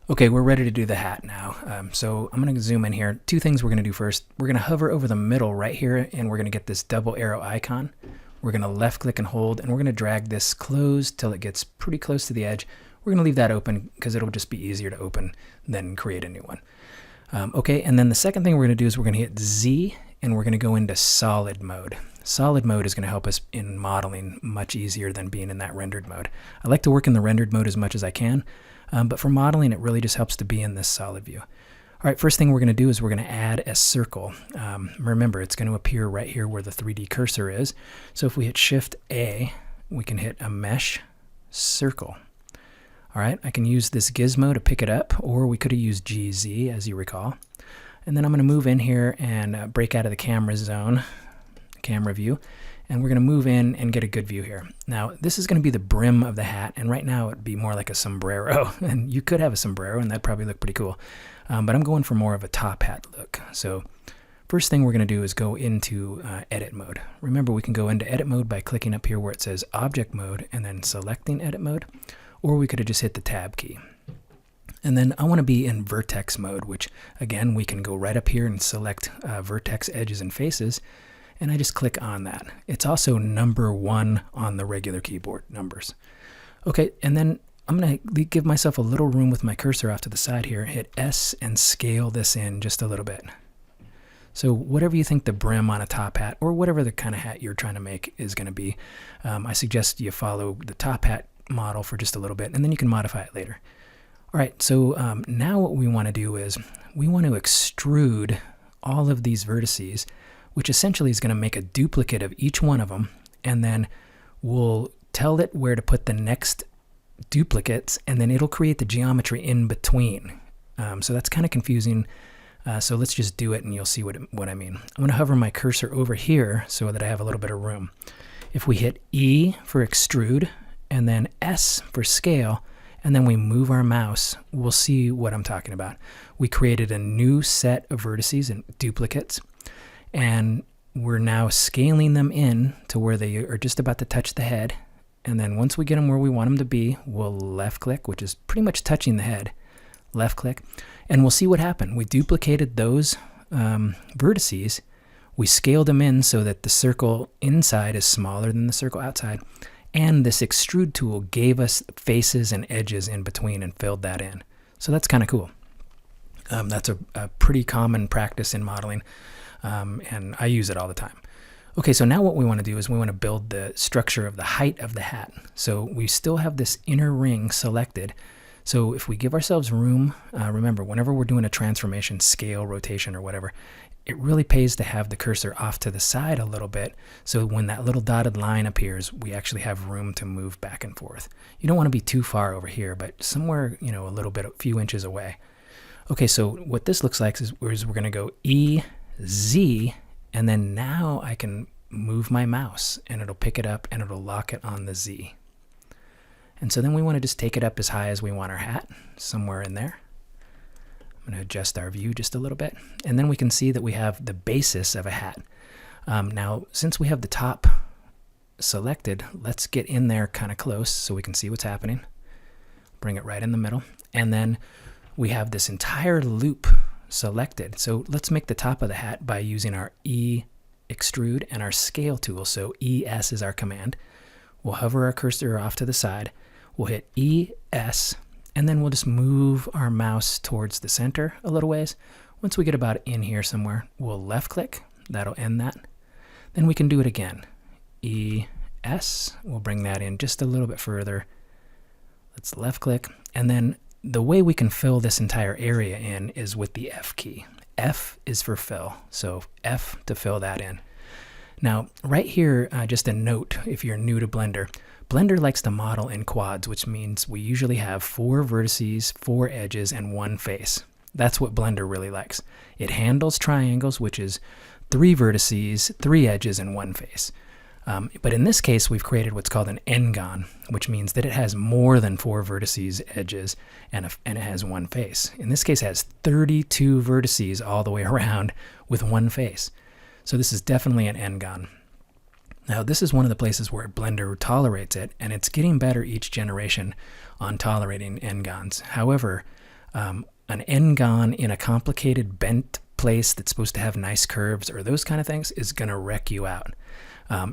Okay, we're ready to do the hat now. So I'm going to zoom in here. Two things we're going to do first. We're going to hover over the middle right here, and we're going to get this double arrow icon. We're going to left click and hold, and we're going to drag this closed till it gets pretty close to the edge. We're going to leave that open because it'll just be easier to open than create a new one. Okay, and then the second thing we're going to do is we're going to hit Z, and we're going to go into solid mode. Solid mode is going to help us in modeling much easier than being in that rendered mode. I like to work in the rendered mode as much as I can. But for modeling, it really just helps to be in this solid view. All right, first thing we're going to do is we're going to add a circle. Remember, it's going to appear right here where the 3D cursor is. So if we hit Shift A, we can hit a mesh circle. All right, I can use this gizmo to pick it up, or we could have used GZ, as you recall. And then I'm going to move in here and break out of the camera zone, camera view. And we're going to move in and get a good view here. Now, this is going to be the brim of the hat, and right now it'd be more like a sombrero. And you could have a sombrero, and that'd probably look pretty cool. But I'm going for more of a top hat look. So first thing we're going to do is go into edit mode. Remember, we can go into edit mode by clicking up here where it says object mode and then selecting edit mode, or we could have just hit the tab key. And then I want to be in vertex mode, which again, we can go right up here and select vertex edges and faces. And I just click on that. It's also number 1 on the regular keyboard numbers. Okay, and then I'm going to give myself a little room with my cursor off to the side here, hit S and scale this in just a little bit. So whatever you think the brim on a top hat, or whatever the kind of hat you're trying to make is going to be, I suggest you follow the top hat model for just a little bit, and then you can modify it later. All right, so now what we want to do is we want to extrude all of these vertices, which essentially is going to make a duplicate of each one of them, and then we'll tell it where to put the next duplicates, and then it'll create the geometry in between. So that's kind of confusing, so let's just do it and you'll see what I mean. I'm going to hover my cursor over here so that I have a little bit of room. If we hit E for extrude, and then S for scale, and then we move our mouse, we'll see what I'm talking about. We created a new set of vertices and duplicates, and we're now scaling them in to where they are just about to touch the head. And then once we get them where we want them to be, we'll left click, which is pretty much touching the head. Left click, and we'll see what happened. We duplicated those vertices. We scaled them in so that the circle inside is smaller than the circle outside. And this extrude tool gave us faces and edges in between and filled that in. So that's kind of cool. That's a pretty common practice in modeling. And I use it all the time. Okay, so now what we want to do is we want to build the structure of the height of the hat. So we still have this inner ring selected. So if we give ourselves room, remember, whenever we're doing a transformation, scale, rotation, or whatever, it really pays to have the cursor off to the side a little bit. So when that little dotted line appears, we actually have room to move back and forth. You don't want to be too far over here, but somewhere, a little bit, a few inches away. Okay, so what this looks like is we're going to go E, Z, and then now I can move my mouse and it'll pick it up and it'll lock it on the Z. And so then we want to just take it up as high as we want our hat, somewhere in there. I'm going to adjust our view just a little bit, and then we can see that we have the basis of a hat. Now, since we have the top selected, let's get in there kind of close so we can see what's happening. Bring it right in the middle, and then we have this entire loop selected. So let's make the top of the hat by using our E extrude and our scale tool. So ES is our command. We'll hover our cursor off to the side. We'll hit ES, and then we'll just move our mouse towards the center a little ways. Once we get about in here somewhere, we'll left click. That'll end that. Then we can do it again. ES, we'll bring that in just a little bit further. Let's left click, and then the way we can fill this entire area in is with the F key. F is for fill, so F to fill that in. Now, right here, just a note if you're new to Blender. Blender likes to model in quads, which means we usually have 4 vertices, 4 edges, and 1 face. That's what Blender really likes. It handles triangles, which is 3 vertices, 3 edges, and 1 face. But in this case, we've created what's called an n-gon, which means that it has more than 4 vertices, edges, and it has 1 face. In this case, it has 32 vertices all the way around with 1 face. So this is definitely an n-gon. Now, this is one of the places where Blender tolerates it, and it's getting better each generation on tolerating n-gons. However, an n-gon in a complicated bent place that's supposed to have nice curves or those kind of things is going to wreck you out.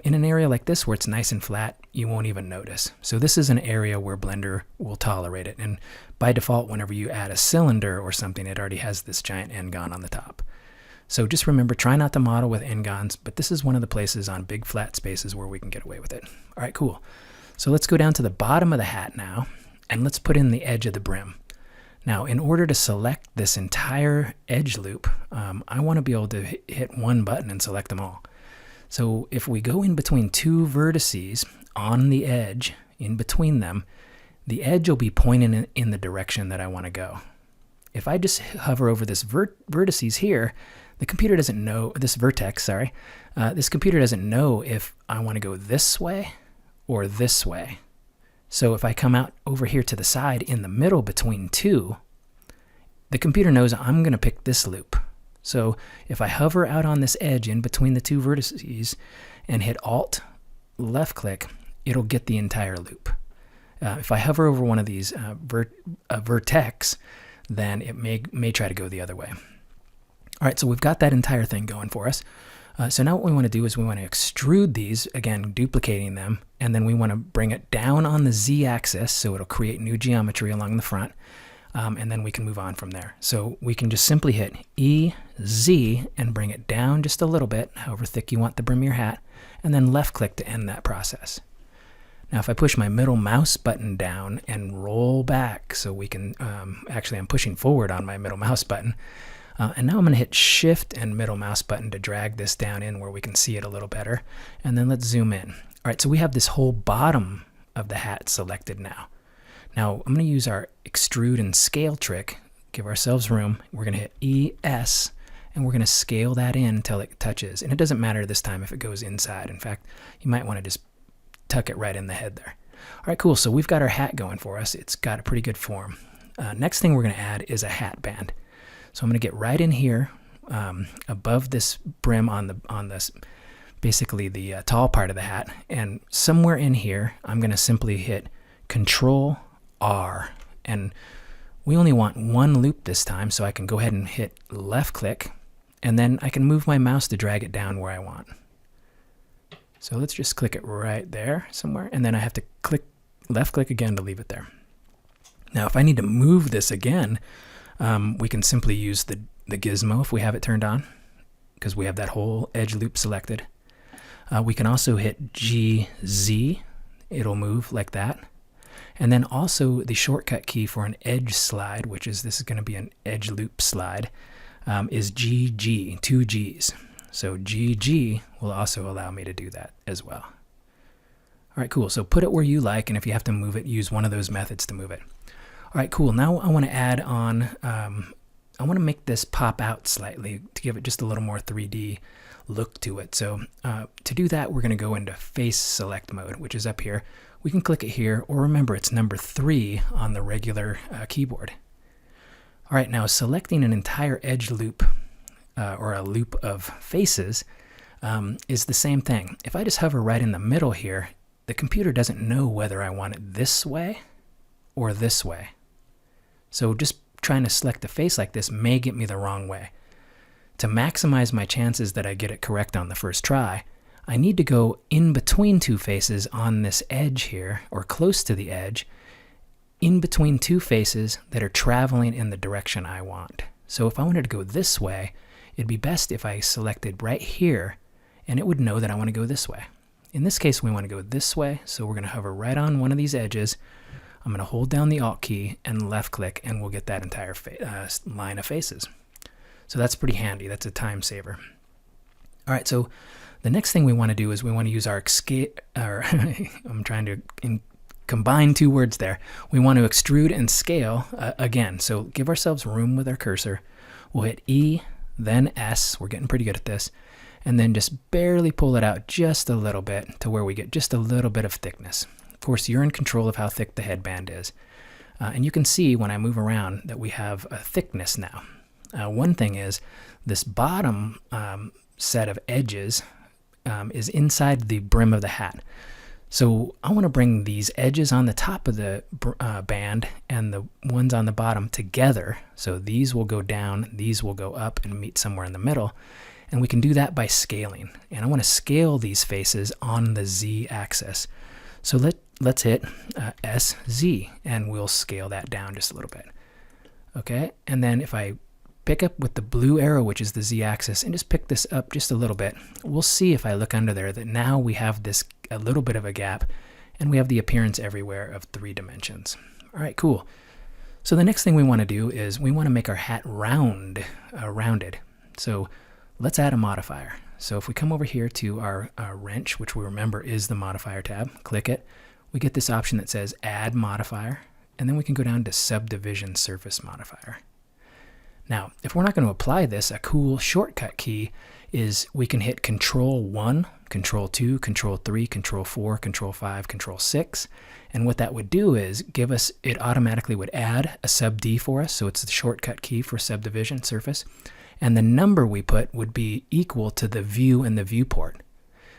In an area like this where it's nice and flat, you won't even notice. So this is an area where Blender will tolerate it. And by default, whenever you add a cylinder or something, it already has this giant n-gon on the top. So just remember, try not to model with n-gons, but this is one of the places on big flat spaces where we can get away with it. All right, cool. So let's go down to the bottom of the hat now, and let's put in the edge of the brim. Now, in order to select this entire edge loop, I want to be able to hit one button and select them all. So if we go in between two vertices on the edge, in between them, the edge will be pointing in the direction that I want to go. If I just hover over this vertices here, the computer doesn't know, this vertex, sorry, this computer doesn't know if I want to go this way or this way. So if I come out over here to the side in the middle between two, the computer knows I'm going to pick this loop. So if I hover out on this edge in between the two vertices and hit Alt, left click, it'll get the entire loop. If I hover over one of these vertex, then it may try to go the other way. All right, so we've got that entire thing going for us. So now what we want to do is we want to extrude these, again, duplicating them, and then we want to bring it down on the Z-axis so it'll create new geometry along the front, and then we can move on from there. So we can just simply hit EZ and bring it down just a little bit, however thick you want the brim of your hat, and then left-click to end that process. Now if I push my middle mouse button down and roll back, so we can, actually I'm pushing forward on my middle mouse button, and now I'm going to hit Shift and middle mouse button to drag this down in where we can see it a little better. And then let's zoom in. All right, so we have this whole bottom of the hat selected now. Now I'm going to use our extrude and scale trick, give ourselves room. We're going to hit ES, and we're going to scale that in until it touches. And it doesn't matter this time if it goes inside. In fact, you might want to just tuck it right in the head there. All right, cool. So we've got our hat going for us. It's got a pretty good form. Next thing we're going to add is a hat band. So I'm going to get right in here above this brim on this, basically the tall part of the hat. And somewhere in here, I'm going to simply hit Control R. And we only want one loop this time, so I can go ahead and hit left click, and then I can move my mouse to drag it down where I want. So let's just click it right there somewhere, and then I have to click left click again to leave it there. Now if I need to move this again, we can simply use the gizmo if we have it turned on, because we have that whole edge loop selected. We can also hit GZ, it'll move like that. And then also the shortcut key for an edge slide, which is, this is going to be an edge loop slide, is GG, 2 Gs. So GG will also allow me to do that as well. All right, cool. So put it where you like, and if you have to move it, use one of those methods to move it. All right, cool. Now I want to add on, I want to make this pop out slightly to give it just a little more 3D look to it. So to do that, we're going to go into face select mode, which is up here. We can click it here, or remember it's number 3 on the regular keyboard. All right, now selecting an entire edge loop or a loop of faces is the same thing. If I just hover right in the middle here, the computer doesn't know whether I want it this way or this way. So just trying to select a face like this may get me the wrong way. To maximize my chances that I get it correct on the first try, I need to go in between two faces on this edge here, or close to the edge, in between two faces that are traveling in the direction I want. So if I wanted to go this way, it'd be best if I selected right here, and it would know that I want to go this way. In this case, we want to go this way, so we're going to hover right on one of these edges. I'm going to hold down the Alt key and left click, and we'll get that entire line of faces. So that's pretty handy. That's a time saver. All right, so the next thing we want to do is we want to use our I'm trying to combine two words there. We want to extrude and scale again. So give ourselves room with our cursor. We'll hit E, then S. We're getting pretty good at this. And then just barely pull it out just a little bit to where we get just a little bit of thickness. Of course, you're in control of how thick the headband is. And you can see when I move around that we have a thickness now. One thing is this bottom set of edges is inside the brim of the hat. So I want to bring these edges on the top of the band and the ones on the bottom together. So these will go down, these will go up and meet somewhere in the middle. And we can do that by scaling. And I want to scale these faces on the Z axis. So let's hit SZ and we'll scale that down just a little bit. Okay, and then if I pick up with the blue arrow, which is the Z axis, and just pick this up just a little bit, we'll see if I look under there that now we have this a little bit of a gap and we have the appearance everywhere of 3 dimensions. All right, cool. So the next thing we want to do is we want to make our hat rounded. So let's add a modifier. So if we come over here to our wrench, which we remember is the modifier tab, click it, we get this option that says add modifier, and then we can go down to subdivision surface modifier. Now, if we're not going to apply this, a cool shortcut key is we can hit Control 1, Control 2, Control 3, Control 4, Control 5, Control 6. And what that would do is give us, it automatically would add a sub D for us. So it's the shortcut key for subdivision surface. And the number we put would be equal to the view and the viewport.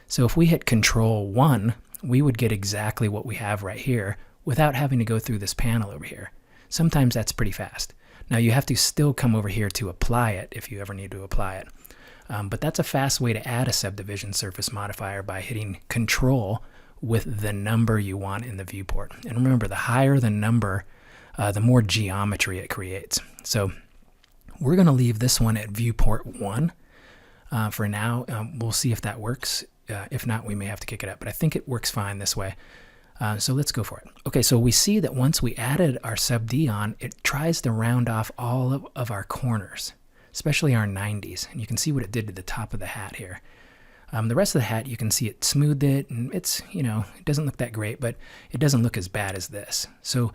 So if we hit Control 1, we would get exactly what we have right here without having to go through this panel over here. Sometimes that's pretty fast. Now you have to still come over here to apply it if you ever need to apply it. But that's a fast way to add a subdivision surface modifier by hitting Control with the number you want in the viewport. And remember, the higher the number, the more geometry it creates. So we're going to leave this one at viewport 1 for now. We'll see if that works. If not, we may have to kick it up, but I think it works fine this way. So let's go for it. Okay, so we see that once we added our sub D on, it tries to round off all of our corners, especially our 90s. And you can see what it did to the top of the hat here. The rest of the hat, you can see it smoothed it, and it's, it doesn't look that great, but it doesn't look as bad as this. So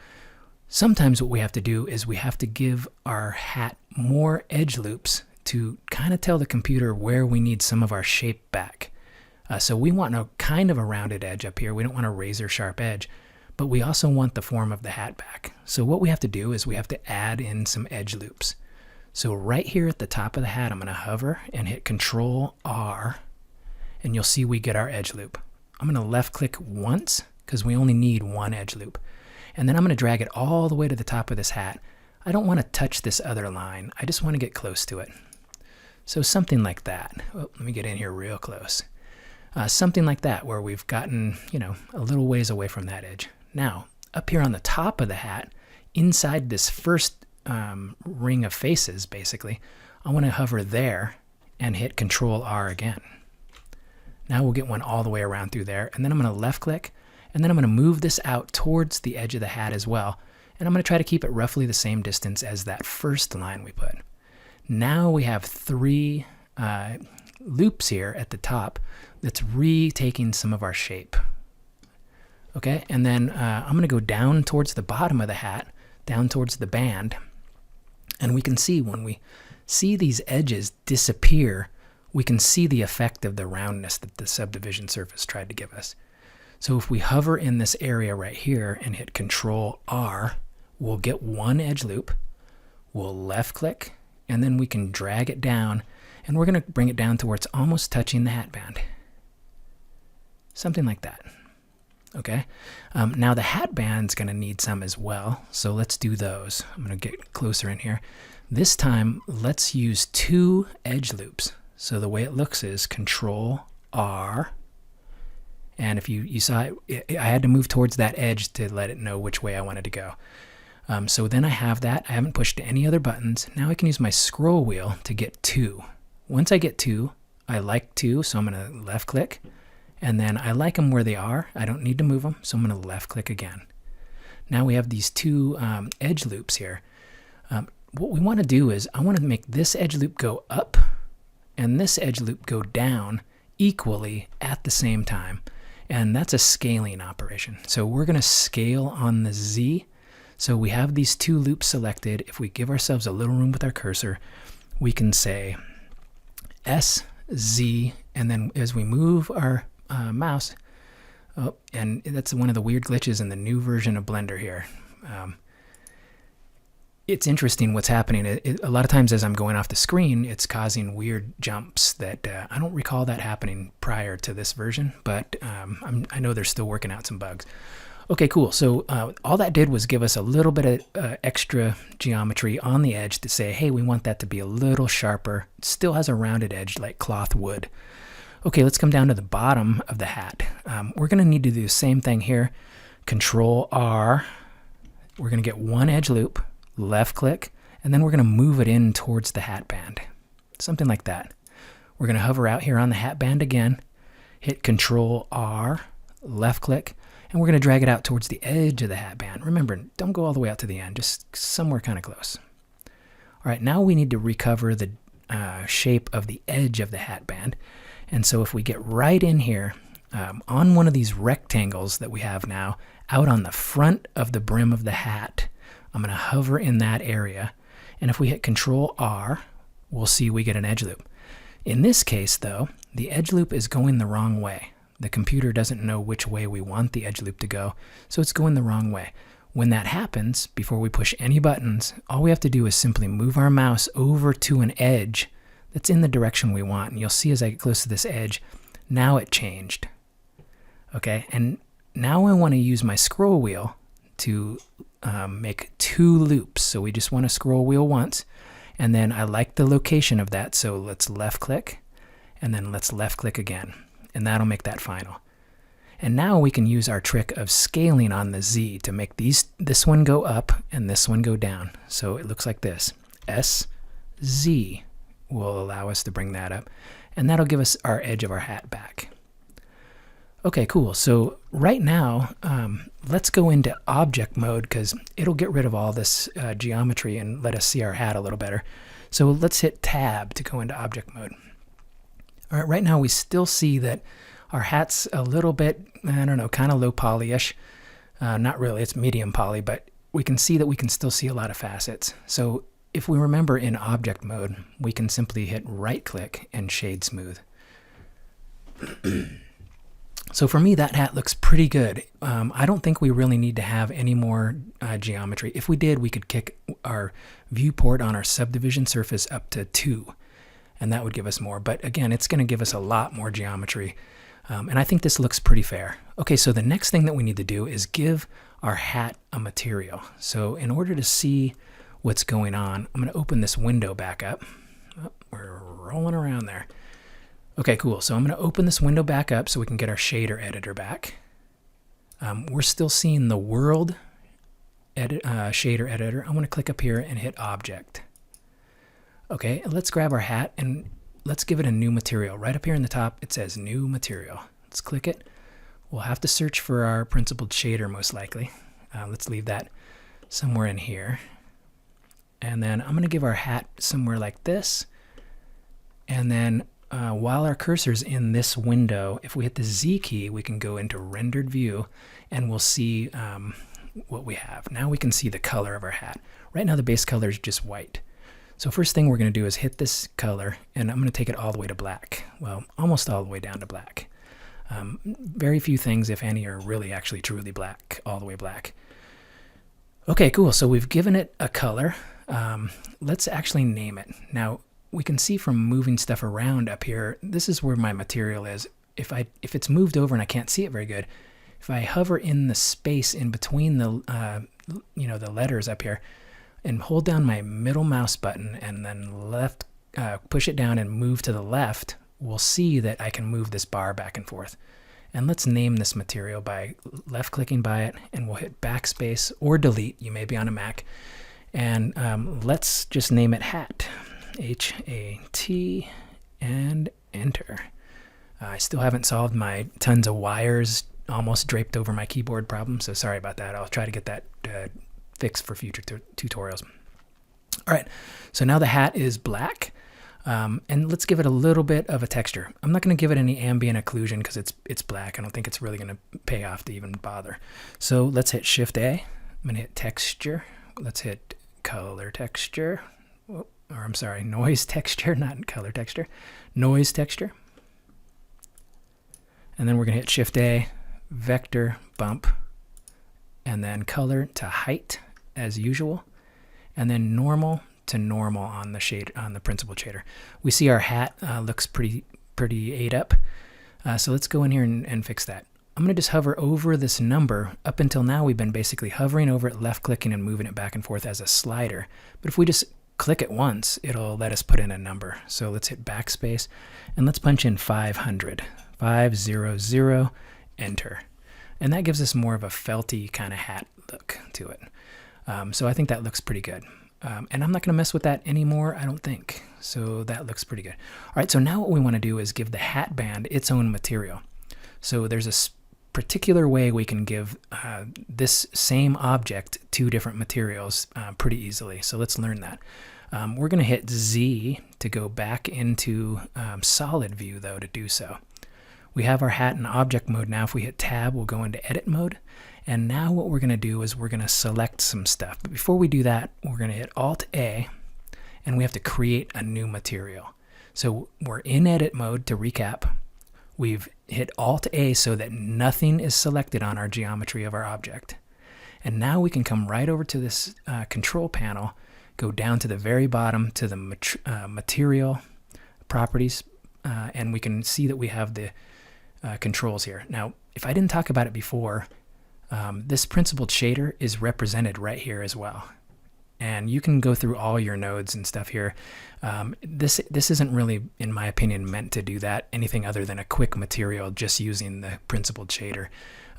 sometimes what we have to do is we have to give our hat more edge loops to kind of tell the computer where we need some of our shape back. So we want a kind of a rounded edge up here. We don't want a razor sharp edge, but we also want the form of the hat back. So what we have to do is we have to add in some edge loops. So right here at the top of the hat, I'm going to hover and hit Control R, and you'll see we get our edge loop. I'm going to left click once because we only need one edge loop. And then I'm going to drag it all the way to the top of this hat. I don't want to touch this other line. I just want to get close to it. So something like that. Oh, let me get in here real close. Something like that, where we've gotten, a little ways away from that edge. Now, up here on the top of the hat, inside this first ring of faces, basically, I want to hover there and hit Control R again. Now we'll get one all the way around through there, and then I'm going to left click, and then I'm going to move this out towards the edge of the hat as well, and I'm going to try to keep it roughly the same distance as that first line we put. Now we have 3 loops here at the top that's retaking some of our shape. Okay, and then I'm going to go down towards the bottom of the hat, down towards the band, and we can see when we see these edges disappear, we can see the effect of the roundness that the subdivision surface tried to give us. So if we hover in this area right here and hit Control R, we'll get one edge loop, we'll left click, and then we can drag it down, and we're going to bring it down to where it's almost touching the hat band. Something like that. Okay. Now the hat band's going to need some as well, so let's do those. I'm going to get closer in here. This time, let's use 2 edge loops. So the way it looks is Control R, and if you saw it, I had to move towards that edge to let it know which way I wanted to go. So then I have that. I haven't pushed any other buttons. Now I can use my scroll wheel to get 2. Once I get 2, I like 2, so I'm going to left click. And then I like them where they are. I don't need to move them, so I'm going to left click again. Now we have these 2 edge loops here. What we want to do is I want to make this edge loop go up and this edge loop go down equally at the same time. And that's a scaling operation. So we're going to scale on the Z. So we have these 2 loops selected. If we give ourselves a little room with our cursor, we can say SZ, and then as we move our mouse, and that's one of the weird glitches in the new version of Blender here. it's interesting what's happening. A lot of times as I'm going off the screen, it's causing weird jumps that I don't recall that happening prior to this version, but I know they're still working out some bugs. Okay, cool. So all that did was give us a little bit of extra geometry on the edge to say, hey, we want that to be a little sharper. It still has a rounded edge like cloth would. Okay, let's come down to the bottom of the hat. We're going to need to do the same thing here. Control R. We're going to get one edge loop, left click, and then we're going to move it in towards the hat band. Something like that. We're going to hover out here on the hat band again, hit Control R, left click, and we're going to drag it out towards the edge of the hat band. Remember, don't go all the way out to the end, just somewhere kind of close. All right, now we need to recover the shape of the edge of the hat band. And so if we get right in here, on one of these rectangles that we have now, out on the front of the brim of the hat, I'm going to hover in that area. And if we hit Control R, we'll see we get an edge loop. In this case, though, the edge loop is going the wrong way. The computer doesn't know which way we want the edge loop to go, so it's going the wrong way. When that happens, before we push any buttons, all we have to do is simply move our mouse over to an edge that's in the direction we want. And you'll see as I get close to this edge, now it changed. Okay, and now I want to use my scroll wheel to make two loops. So we just want to scroll wheel once, and then I like the location of that, so let's left click, and then let's left click again. And that'll make that final. And now we can use our trick of scaling on the Z to make this one go up and this one go down. So it looks like this. SZ will allow us to bring that up. And that'll give us our edge of our hat back. Okay, cool. So right now, let's go into object mode because it'll get rid of all this geometry and let us see our hat a little better. So let's hit Tab to go into object mode. All right, right now we still see that our hat's a little bit, I don't know, kind of low poly-ish. Not really, it's medium poly, but we can see that we can still see a lot of facets. So if we remember in object mode, we can simply hit right click and shade smooth. So for me, that hat looks pretty good. I don't think we really need to have any more geometry. If we did, we could kick our viewport on our subdivision surface up to 2. And that would give us more. But again, it's going to give us a lot more geometry. And I think this looks pretty fair. Okay, so the next thing that we need to do is give our hat a material. So in order to see what's going on, I'm going to open this window back up. Oh, we're rolling around there. Okay, cool. So I'm going to open this window back up so we can get our shader editor back. We're still seeing the world shader editor. I'm going to click up here and hit Object. Okay, let's grab our hat and let's give it a new material. Right up here in the top, it says New Material. Let's click it. We'll have to search for our principled shader most likely. Let's leave that somewhere in here. And then I'm going to give our hat somewhere like this. And then while our cursor's in this window, if we hit the Z key, we can go into Rendered View and we'll see what we have. Now we can see the color of our hat. Right now the base color is just white. So first thing we're going to do is hit this color, and I'm going to take it all the way to black. Well, almost all the way down to black. Very few things, if any, are really actually truly black, all the way black. Okay, cool. So we've given it a color. Let's actually name it. Now, we can see from moving stuff around up here, this is where my material is. If it's moved over and I can't see it very good, if I hover in the space in between the the letters up here, and hold down my middle mouse button and then push it down and move to the left, we'll see that I can move this bar back and forth. And let's name this material by left clicking by it, and we'll hit backspace or delete. You may be on a Mac. And let's just name it Hat. H-A-T, and enter. I still haven't solved my tons of wires almost draped over my keyboard problem, so sorry about that. I'll try to get that fixed for future tutorials. All right, so now the hat is black, and let's give it a little bit of a texture. I'm not going to give it any ambient occlusion because it's black. I don't think it's really going to pay off to even bother. So let's hit Shift A. I'm going to hit Texture. Let's hit Color Texture. Or I'm sorry, Noise Texture, not Color Texture. Noise Texture. And then we're going to hit Shift A, Vector, Bump, and then Color to Height as usual. and then normal to normal on the shade on the principled shader. We see our hat looks pretty ate up. So let's go in here and fix that. I'm going to just hover over this number. Up until now, we've been basically hovering over it, left-clicking, and moving it back and forth as a slider. But if we just click it once, it'll let us put in a number. So let's hit backspace, and let's punch in 500. 500, enter. And that gives us more of a felty kind of hat look to it. So I think that looks pretty good. And I'm not going to mess with that anymore, I don't think. So that looks pretty good. All right, so now what we want to do is give the hat band its own material. So there's a particular way we can give this same object two different materials pretty easily. So let's learn that. We're going to hit Z to go back into solid view, though, to do so. We have our hat in object mode now. If we hit tab, we'll go into edit mode. And now what we're going to do is we're going to select some stuff. But before we do that, we're going to hit Alt A, and we have to create a new material. So we're in edit mode to recap. We've hit Alt A so that nothing is selected on our geometry of our object. And now we can come right over to this control panel, go down to the very bottom to the material properties, and we can see that we have the controls here. Now, if I didn't talk about it before, this principled shader is represented right here as well. And you can go through all your nodes and stuff here. This isn't really, in my opinion, meant to do that, anything other than a quick material just using the principled shader.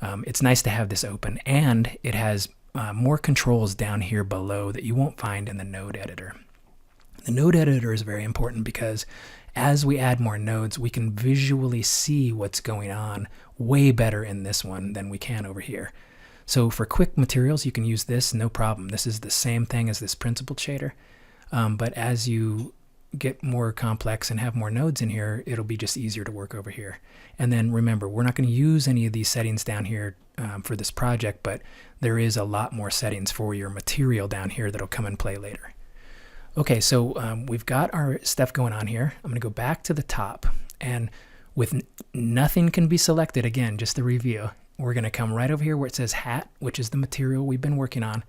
It's nice to have this open, and it has more controls down here below that you won't find in the node editor. The node editor is very important because as we add more nodes, we can visually see what's going on way better in this one than we can over here. So for quick materials, you can use this, no problem. This is the same thing as this principled shader. But as you get more complex and have more nodes in here, it'll be just easier to work over here. And then remember, we're not going to use any of these settings down here for this project, but there is a lot more settings for your material down here that'll come and play later. Okay, so we've got our stuff going on here. I'm going to go back to the top, and with nothing can be selected, again, just to review, we're going to come right over here where it says hat, which is the material we've been working on.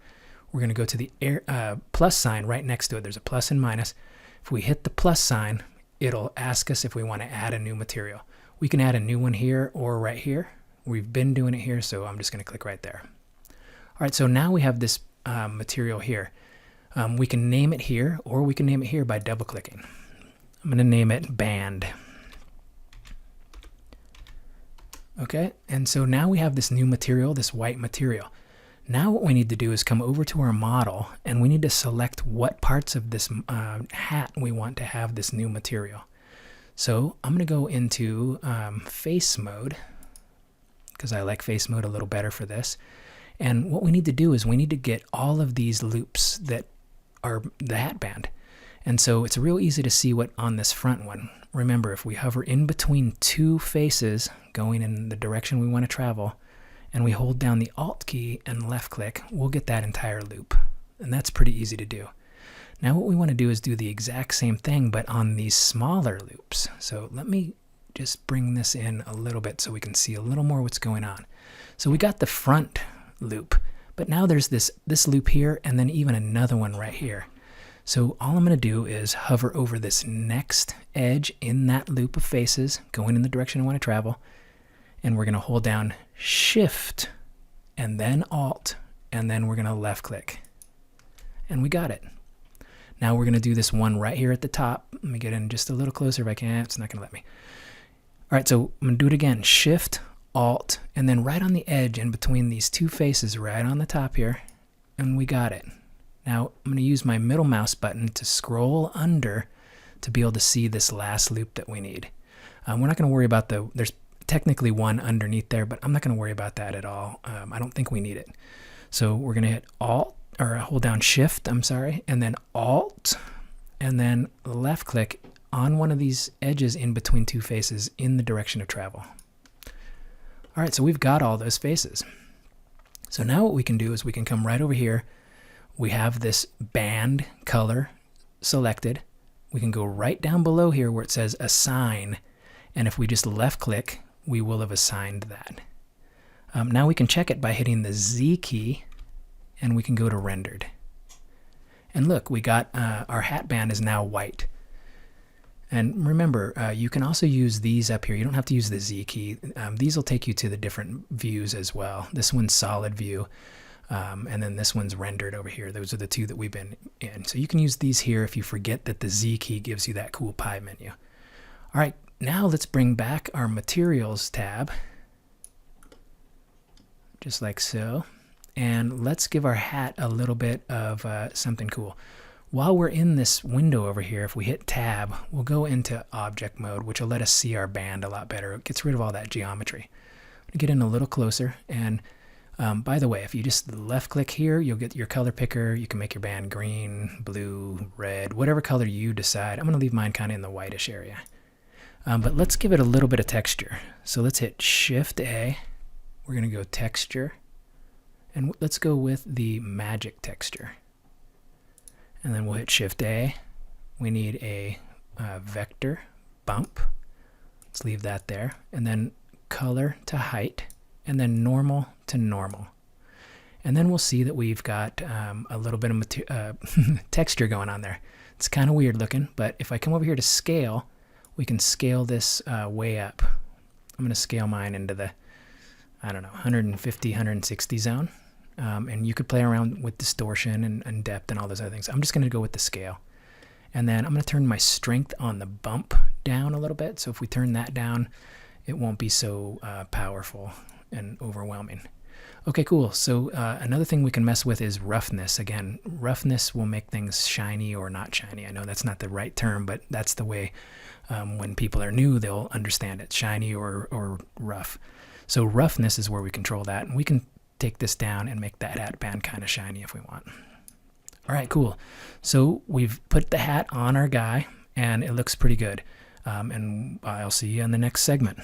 We're going to go to the plus sign right next to it. There's a plus and minus. If we hit the plus sign, it'll ask us if we want to add a new material. We can add a new one here or right here. We've been doing it here, so I'm just going to click right there. All right, so now we have this material here. We can name it here, or we can name it here by double-clicking. I'm going to name it band. Okay, and so now we have this new material, this white material. Now what we need to do is come over to our model, and we need to select what parts of this hat we want to have this new material. So I'm going to go into face mode, because I like face mode a little better for this. And what we need to do is we need to get all of these loops that are the hat band. And so it's real easy to see what on this front one. Remember, if we hover in between two faces going in the direction we want to travel, and we hold down the Alt key and left click, we'll get that entire loop. And that's pretty easy to do. Now what we want to do is do the exact same thing, but on these smaller loops. So let me just bring this in a little bit so we can see a little more what's going on. So we got the front loop, but now there's this loop here, and then even another one right here. So all I'm going to do is hover over this next edge in that loop of faces going in the direction I want to travel, and we're going to hold down Shift and then Alt, and then we're going to left click, and we got it. Now we're going to do this one right here at the top. Let me get in just a little closer if I can. It's not going to let me. All right, so I'm going to do it again. Shift, Alt, and then right on the edge in between these two faces right on the top here, and we got it. Now I'm going to use my middle mouse button to scroll under to be able to see this last loop that we need. We're not going to worry about there's technically one underneath there, but I'm not going to worry about that at all. I don't think we need it. So we're going to hit Alt, or hold down Shift, and then Alt, and then left click on one of these edges in between two faces in the direction of travel. All right, so we've got all those faces. So now what we can do is we can come right over here. We have this band color selected. We can go right down below here where it says Assign, and if we just left click, we will have assigned that. Now we can check it by hitting the Z key, and we can go to Rendered. And look, we got our hat band is now white. And remember, you can also use these up here. You don't have to use the Z key. These will take you to the different views as well. This one's solid view, and then this one's rendered over here. Those are the two that we've been in. So you can use these here if you forget that the Z key gives you that cool pie menu. All right, now let's bring back our materials tab, just like so. And let's give our hat a little bit of something cool. While we're in this window over here, if we hit tab, we'll go into object mode, which will let us see our band a lot better. It gets rid of all that geometry. I'm gonna get in a little closer. And by the way, if you just left click here, you'll get your color picker. You can make your band green, blue, red, whatever color you decide. I'm gonna leave mine kind of in the whitish area. But let's give it a little bit of texture. So let's hit Shift A. We're gonna go texture. And let's go with the magic texture. And then we'll hit Shift A. We need a vector bump. Let's leave that there. And then color to height. And then normal to normal. And then we'll see that we've got a little bit of texture going on there. It's kind of weird looking, but if I come over here to scale, we can scale this way up. I'm going to scale mine into the, I don't know, 150, 160 zone. And you could play around with distortion and depth and all those other things. I'm just going to go with the scale. And then I'm going to turn my strength on the bump down a little bit. So if we turn that down, it won't be so powerful and overwhelming. Okay, cool. So another thing we can mess with is roughness. Again, roughness will make things shiny or not shiny. I know that's not the right term, but that's the way when people are new, they'll understand it, shiny or rough. So roughness is where we control that. And we can take this down and make that hat band kind of shiny if we want. All right, cool. So we've put the hat on our guy and it looks pretty good. And I'll see you in the next segment.